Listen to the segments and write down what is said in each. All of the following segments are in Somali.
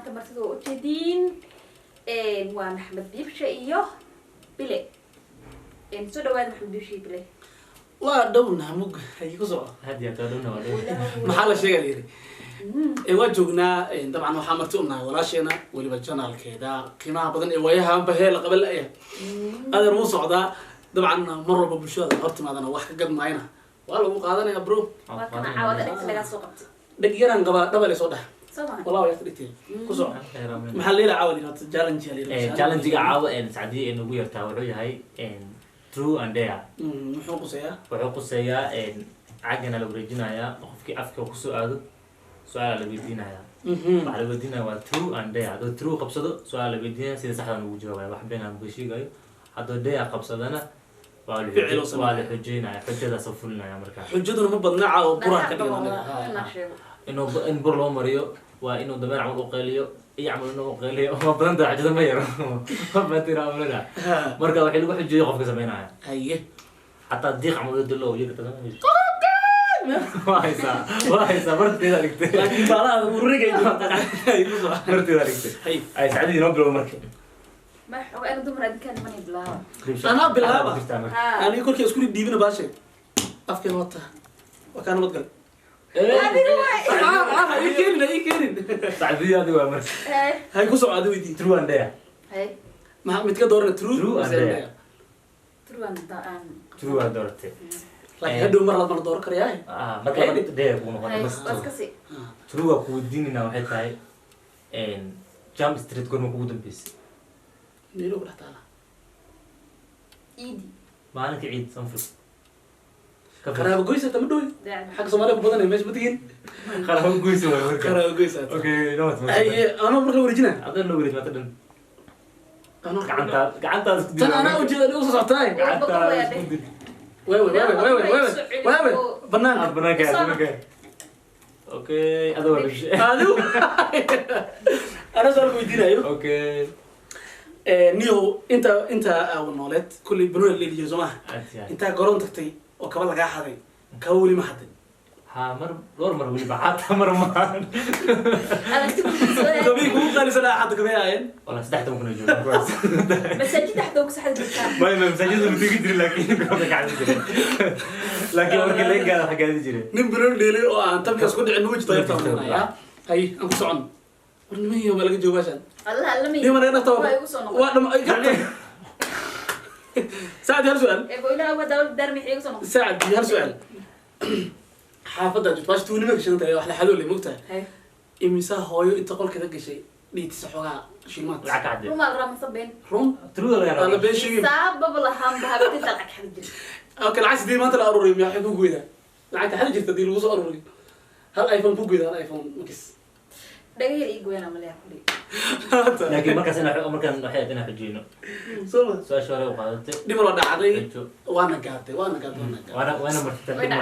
maanta martida waa ujeediin waa maxamed biibshe iyo bile soo dhawaada maxamed biibshe iyo bile waa dhowna mug ay ku soo هادي تقولون ولا maxaa la sheegay yiri waa joognaa dabcan waxaa marti u nahay walaasheena waliba janaalkeeda qiimaha badan ee waayaha bahee la qabal ay adeer uu socdaa dabcan mar walba bulshada hortimaadana wax ka gad maayna waa lagu qaadanayaa bro waa kana caawada dhigta laga soo qabtay dhag yaraan qaba dhabal soo dhax Soomaa والله يا أخي ku soo maxaa leela caawdi hada challenge leela challenge caawa saacadii in ugu yartaa wuxuu yahay true and dare muxuu quseeyaa wuxuu quseeyaa caagana la wareejinayaa qofkii afka ku soo aado su'aal la weydiinayaa waxa la weydiinayaa waa true and dare haduu true qabsado su'aal la weydiinayaa sida saxda ugu jawaabaya wax been aan ku sheegayo haduu dare qabsadana waa la xujeenayaa xujada soo fulinaya markaa xujaduna ma badna caawa buraha ka dhigana inoo in bur loo mariyo waa inuu dameer camal u qeeliyo iyo camal inuu qeeliyo ma badan tahay xajada ma yaro ma tira amrada marka waxay lagu xujiyay qofka sameynaya haye hatta diiq camal u dilo iyo ka waaysa martida dhigtay laakiin baalaha ururigay martida dhigtay ay saacadii inoo bilow marka ma xoog aan dumar adkaan man bilaabo ana bilaaba ani kolkii isku dhiibina baashay afkeen wata waa kana madgal ay keenin saacadii adigu waa marka hay ku soo aad weydii true and dare hay ma mid ka doorna true and dare true and dare laakiin hadhow mar laad mar door karayaa marka dare buu noqon bas kasi true waa ku diinina waxay tahay jump street goorma kugu dambeysay neelo ku dhaxtaala idi maalinka ciid sanfur qaraabo goysa tama dhow xaq Soomaaliya ku badan meesha batigin qaraabo goysa way marka qaraabo goysa okay no ay ana marka wareejina adan loo wareej mata dhan ana gacanta isku tan ana u jeedo u soo soctay way banaanka okay adoo wareej ana soo weydiinayo okay niyo inta aw nooleed kulli banoo leeyahay Soomaa inta garoon tagtay oo kaba laga xaday ka wali ma xaday ha mar door mar wali baxaata mar ma gabi ku qalisana xad gabayeen wala saddexda kuna joogo masaajid dhaxdoo ku saxad jirtaa ma masaajid ma tigi jirin laakiin ka kacay jirin laakiin markii la gaar xagaadi jiray nin banoo dheelay oo aan tabka isku dhicin wajh taayirtaa ay aan ku socon warnimay ma laga joogaashan Allah lama niyo ma naga tawo waa dham ay ka سعد هل سؤال؟ بقول أول دولة درمي حيجي صنع. سعد هل سؤال؟ حافظة جت باش توني مكشن أنت واحد حلو اللي مقتل. إمسا هايو أنت قول كذا شيء ليه تسحوها شيء ما. العك عدل. روم الرام صبين. روم؟ ترود ولا أنا بيش يجيب. ساب ببلا هم بهبت تلعك حد جد. أوكي العكس دي ما أنت الأروري ما يحبوا جويدا. العكس حد جت تدي الوصول أروري. هل آيفون بو جويدا هل آيفون مكس. دقيقة يجوا أنا مليح كلي. لكن مركز أنا حياتنا حجينه. سوما. سؤال شو وقعدت. دي مرة دعادي. وأنا قاعد. وأنا مرتين. وين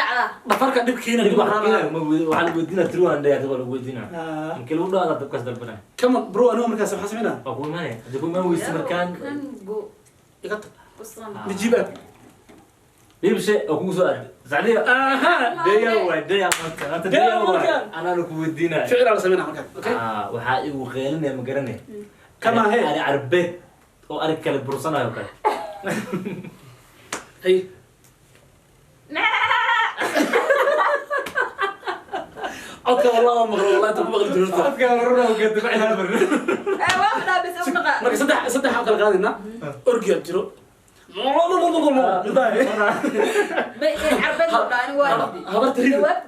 على. بفرق دي بكينا دي بحرنا. وعلى ودينا تروح عندي هتقول ودينا. يمكن ولا هذا بكسر دربنا. كم برو أنا مركز حاسبنا. أقول ما هي. تقول ما هو السمركان. يقطع. وصلنا. نجيبه. بيمشي أقول سؤال. زعلي. ديا أنت أنا لك ودينا. فعلا على سمينا مكان. أوكي. وحقي وغيرنا مقرنة. كما هي. أنا عربت أو أنا كلب برصنا يوكل. هي. أوكي والله مغرور والله أنت مغرور جرت. أوكي مغرور وقد بعدها برا. واحدة بس أبغى. مرة صدق حق الغالينا. أرجع جرو.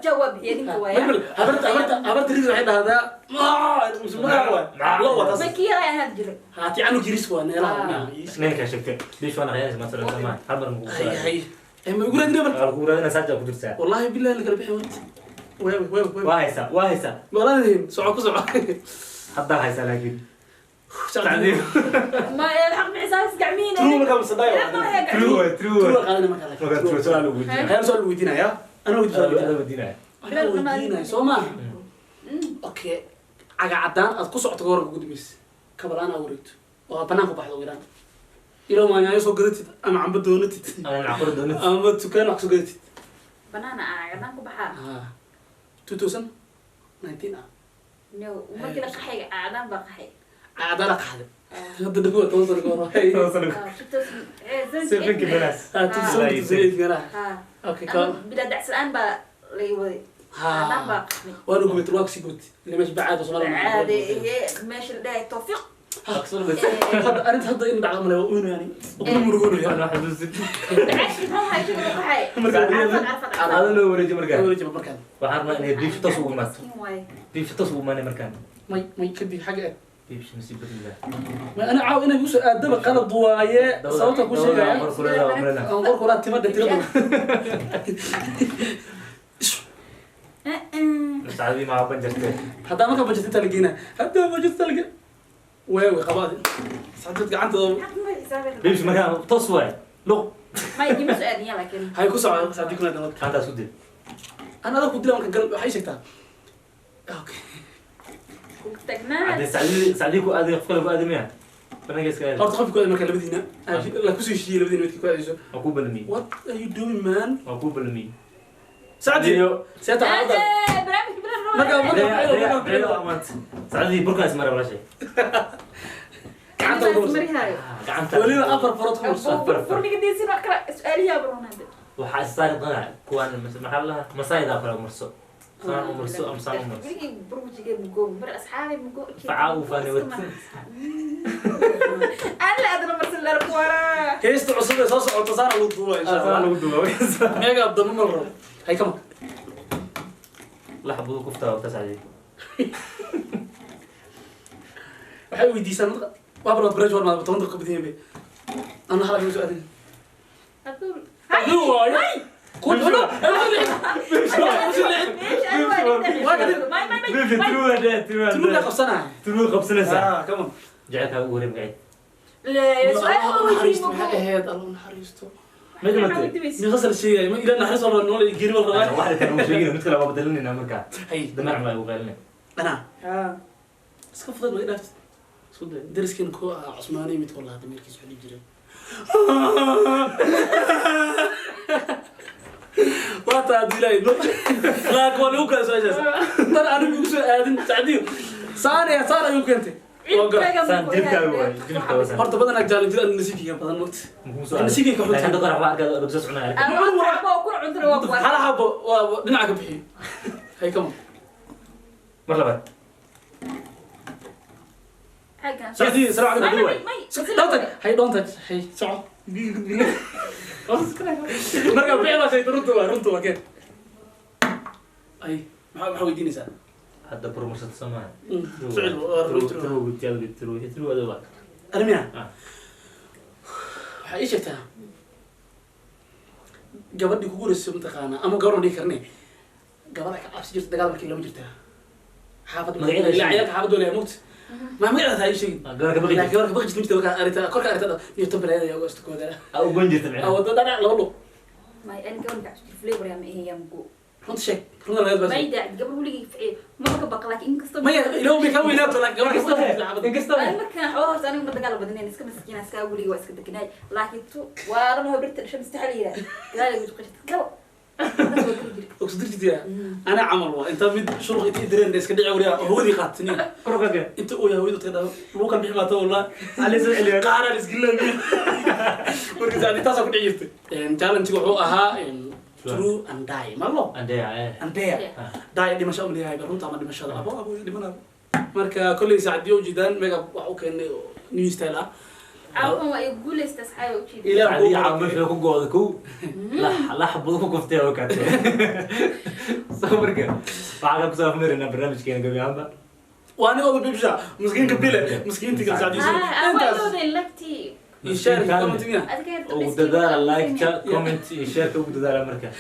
جواب يعني كويس. هبرت ريز واحد هذا ما ما كيرا يعني هدجري. هاتي عنو جريس وانا يلا. اثنين كشكل. ليش وانا غير مثلا زمان. حمر مقول. هي. ما يقول أدري بس. أقول أنا ساعة قدر ساعة. والله بالله اللي قلبي حيوانت. وين. واهسة. والله ذي سعوك. حتى هايسة لكن. تعذيب. ما يلحق معساس قاعمين. ترو مكان صدايا. ترو. قالنا مكان. ترو سؤال ودينا. هل سؤال ودينا يا؟ أنا ودينا. ودينا. سوما. أوكي. عقدان أتقص أتقارب قديمس. قبل أنا أوريت. وبناخد بحث ويران. إلى ما يعني سو قدرت أنا عم بدونت. أنا نعبر دونت. أنا بتكلم عكس قدرت. بنانا عقدان كبحر. 2019. no markii la qaxay aadan baa qaxay caadala qaxday hadda dhago toosar goor hay سيفنك بلاس okay ka bila dacsan baa lay waday aadan baa qaxay waanu gubay truaxi gubay اللي ماشي بعاد وصل عادي ماشي لداعي توفيق اقصر بس هذا أنت هذا إن بعض ما يقولون يعني وكل مرقونه يعني انا واحد وست عشت هم هاي شو قحي عرفت هذا لو وريجي أول مركان جبل مركان وحرنا ان بيف تصو مات بيف تصو ماني مركان ما يكدي حاجة بيف نسيب الله ما أنا عاو إنه يوسف أدب قلب ضوايا صوتك كل شيء يعني امر كلنا عمرنا أنظر كلها تمد تلقى سعدي مع بنجرتين هذا ما كان بجت تلقينا هذا بجت تلقى ويوي قبادي صدقت قعدت بيف مكان تصوي لو ما يجي مسؤول لكن هاي كوسع صدقكم هذا انت سودي أنا هذا كنت لما كان قلب حي شكتها أوكي تجمع عاد سعدي كو ادي قفل ابو ادم يعني انا جالس كده أرد خفي كذا ما كان لبدينا لا كوسي شيء لبدينا متك كويس اكو بالمي What are you doing man اكو بالمي سعدي سيتا هذا برامج بلا سعدي بركه اسمها ولا شيء كعنت الغرس كعنت ولينا أفر فرط خمس فرني قد يصير أقرأ سؤالي يا برون هذا وحاسس قناع كوان محلها مصايد اخر مرسو صار مرسو ام صار مرسو بيجي بروج جاي مقوم بر أصحابي مقوم فعاو فاني وت أنا أدري مرسل لركورة هيست عصبة صوص أو تصار الوضوء إن شاء الله ميجا أبدا مرة هاي كمان لحظة كفتة وتسعدي waxay weydiisaan waabrood baraj war ma 10 daqiiqo badiyeen be ana xalay u soo أقول aduu waayo kun hada tulu la qabsanaa تروح قبسنا ساعة come on جعلك أقول مقعد لا سؤال naxariisto maxay ahayd allah naxariisto ما قلت mi qasal sheegay ma ila naxariis wala nool geeri wala rabaa واحد كان مشاكل مثل ما بدلني نعمل كا hay دمر ما يقولنا ana iska fudud ma ilaafti soo dariskan ko Cusmaani mid wala dameerkiis xuli jiray وقت عديلاي لا كون يوكا ساجس ترى انا بيقول ادين سعدي صار يمكن انت سان جبت وسان horta badan ajal jira nasiibkiga badan waqt نسيبك nasiibkiga ka لكن xunta تقرأ واحد قال بس اسمعنا hala habo dhinaca ka bixi hay kama مرة بعد سعدي سرع على دوي هاي دونتك هاي سعو marka bixi shay runtu waa keen ay maxaa weydiinaysaa هذا بروموشن سما فعل ترو هذا واحد armiya waxay sheegtaa gabadhii kugu reysay mutaqaana ama gabar dhigi karnay gabadha ka cabsi jirta dagaal markii lama jirtaa xaafad magaceeda la ciyaalka xaafad wala mut ma magaceeda ay sheegin قال كبقي gabar ka baqi jirta marka arita korka arita iyo tabaleeda iyo gosto kooda أو بنجت aw معنا dada laba lo ما أنا كمان قاعد أشوف فليبر يا مي هي مقو runta sheeg runta laga ما baa يدع قبل ولي في ما بقى لك إنك صدق ma ilaw mi ka weynaato la gabar ka baqi jirta xaafad أنا ما كان حوار أنا ما دقال بدني نسكت مسكين أسكا ولي وأسكت دكناي لكن تو وأنا هو بريت الشمس استحالة قال لي بتقول قال اقصد jirta ana amal waa inta mid shuruq inta direen iska dhici wariya hawadi qaatini كروكا inta oo hawadu tada lagu kan bixi maato wallah على سؤال اللي qaara isgilabi marka zaadi taas ku dhici jirtay challenge wuxuu ahaa true and die malo عندي and dare die dhimasho u leeyahay runta ama dhimashada abo dhimanaa marka kulli saacadiyo jidaan mega wax u keenay new style ah عارفة ما يقول استسحاب وشيء إلى عادي عم في كوكو كو لا حبوا كوكو فتي او كات صبر كده بعد كده فمرنا برنامج كان قبل عم وانا اول بيبجا مسكين كبيله مسكين تقل ساعدين أنا أقول لك تي يشارك كومنت ميا وددار لايك كومنت يشارك وددار مركا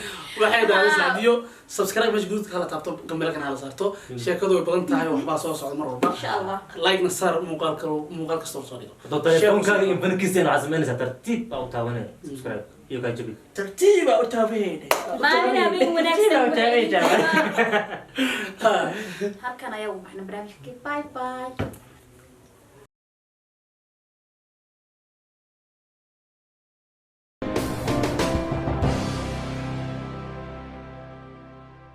waxay daaway saadiyo subscribe mesh gudud kala taabto gambeelka kala saarto sheekadu way badan tahay waxba soo socdo mar walba إن شاء الله like na saar muuqaal kasta oo soo dhigo تليفون كان يمكن كيسين عزمنا ترتيب او تاونه سبسكرايب يو كان جبي tartiiba u taabeen ما هنا بين ونكسب تابع هالكنا يوم إحنا برامج باي باي